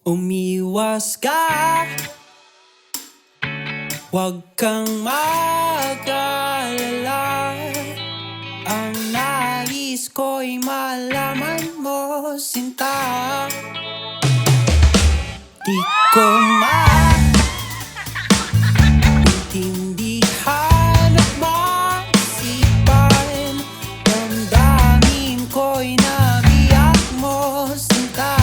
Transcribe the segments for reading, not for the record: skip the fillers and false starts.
Umiwas ka, huwag kang mag-alala. Ang nais ko'y malaman mo, sinta. Di ko maintindihan at maisipan. Damdamin ko'y nabiyak mo, sinta.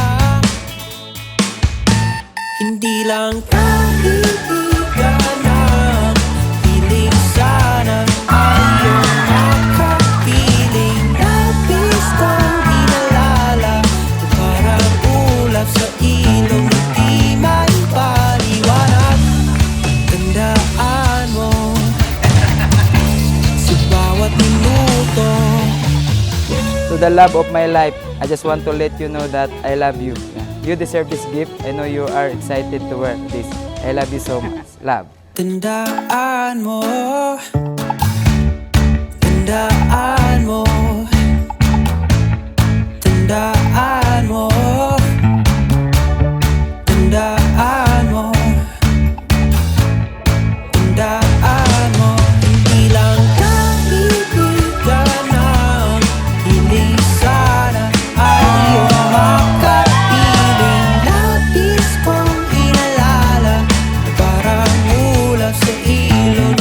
Hindi lang kaibigan ang piling, sana ay iyong makapiling. Nabis kong inalala, parang ulap sa ilong, hindi may paliwanag. Tandaan mo sa bawat minuto. To the love of my life, I just want to let you know that I love you. You deserve this gift. I know you are excited to wear this. I love you so much. Love. Tandaan mo, tandaan mo, tandaan mo, tandaan mo, tandaan mo. Hindi lang kaibigan ang hiling, sana ay iyong makapiling. Labis kong inalala, parang ulap sa ilong,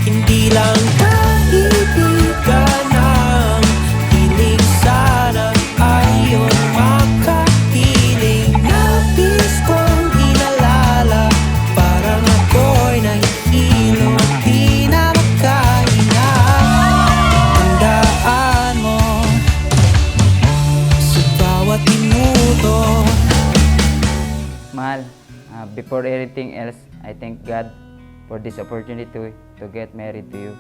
hindi lang kaibigan ang hiling, sana ay iyong makapiling. Labis kong inalala, parang ako'y nahihilo at di na makahinga. Tandaan mo sa bawat minuto. Mahal, before anything else, I thank God for this opportunity to get married to you.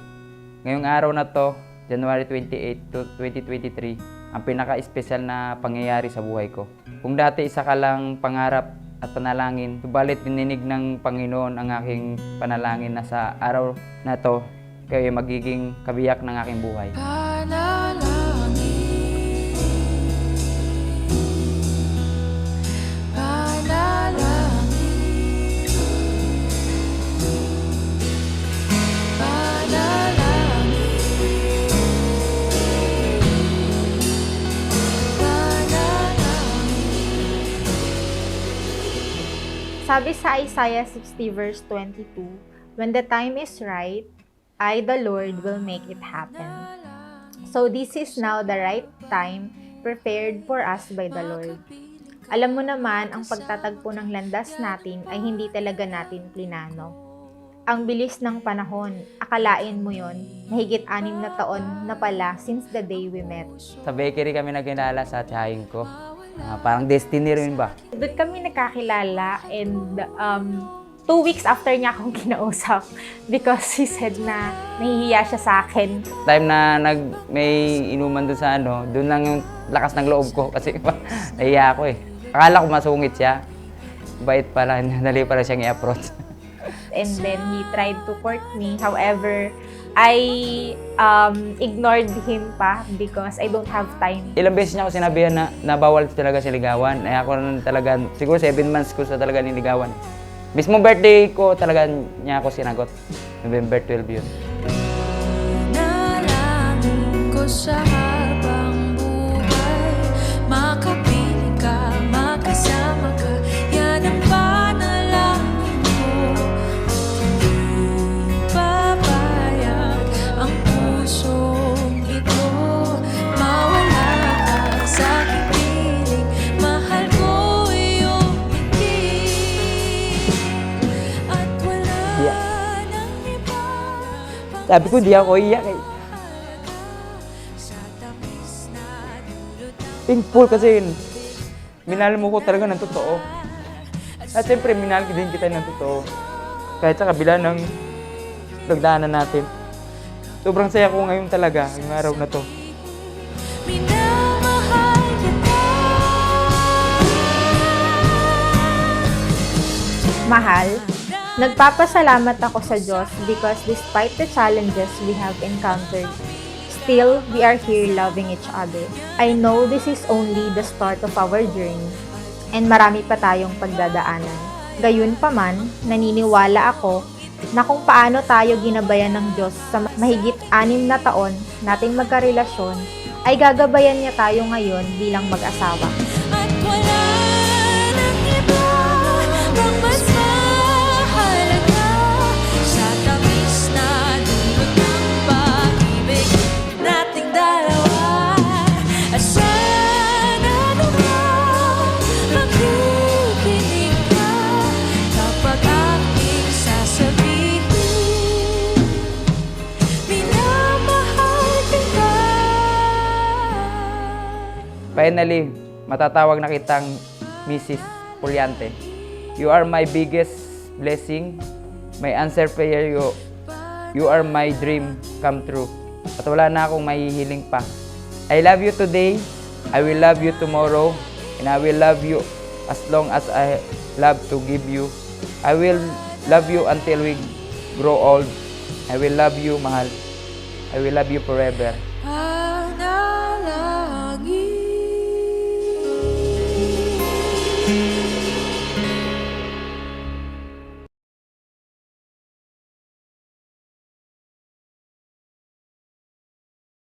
Ngayong araw na to, January 28 to 2023, ang pinaka-espesyal na pangyayari sa buhay ko. Kung dati isa ka lang pangarap at panalangin, subalit dininig ng Panginoon ang aking panalangin na sa araw na to, kayo ay magiging kabiyak ng aking buhay. Sabi sa Isaiah 60 verse 22, when the time is right, I, the Lord, will make it happen. So this is now the right time prepared for us by the Lord. Alam mo naman, ang pagtatagpo ng landas natin ay hindi talaga natin plinano. Ang bilis ng panahon, akalain mo yon, mahigit 6 na taon na pala since the day we met. Sa bakery kami nagkilala sa tiyahin ko. Parang destiny rin ba? Doon kami nakakilala and 2 weeks after niya akong kinausap because he said na nahihiya siya sa akin. Time na may inuman doon sa doon lang yung lakas ng loob ko kasi nahiya ako eh. Akala ko masungit siya. Bait pala, dali pala siyang i-approach. And then he tried to court me. However, I ignored him pa because I don't have time. Ilang beses niya ako sinabihan na bawal talaga siligawan. Eh ako na talaga, siguro 7 months ko sa talaga niligawan. Mismo birthday ko talaga niya ako sinagot. November 12 yun. Nanalangin ko sa habang buhay, makapiling ka, makasama ka, yan ang panalangin ko. Hindi papayag ang pusong ito, mawala ka sa aking piling, mahal ko iyong hindi. At wala nang iba. Sabi ko, di ako iyak eh. Thankful kasi minahal mo ko talaga ng totoo. At siyempre, minahal din kita ng totoo. Kahit sa kabila ng dagdanan natin. Sobrang saya ko ngayon talaga, yung araw na to. Minamahal kita. Mahal, nagpapasalamat ako sa Diyos because despite the challenges we have encountered, still we are here loving each other. I know this is only the start of our journey. and marami pa tayong pagdadaanan. Gayunpaman, naniniwala ako na kung paano tayo ginabayan ng Diyos sa mahigit 6 na taon nating magkarelasyon, ay gagabayan niya tayo ngayon bilang mag-asawa. At wala nang iba pang mas mahalaga sa tamis na dulot ng pag-ibig nating dalawa. Sana naman makikinig ka kapag aking sasabihin minamahal kita. Finally, matatawag na kitang Mrs. Puliante. You are my biggest blessing, my answer prayer, you are my dream come true. At wala na akong mahihiling pa. I love you today, I will love you tomorrow, and I will love you as long as I love to give you. I will love you until we grow old. I will love you, mahal. I will love you forever.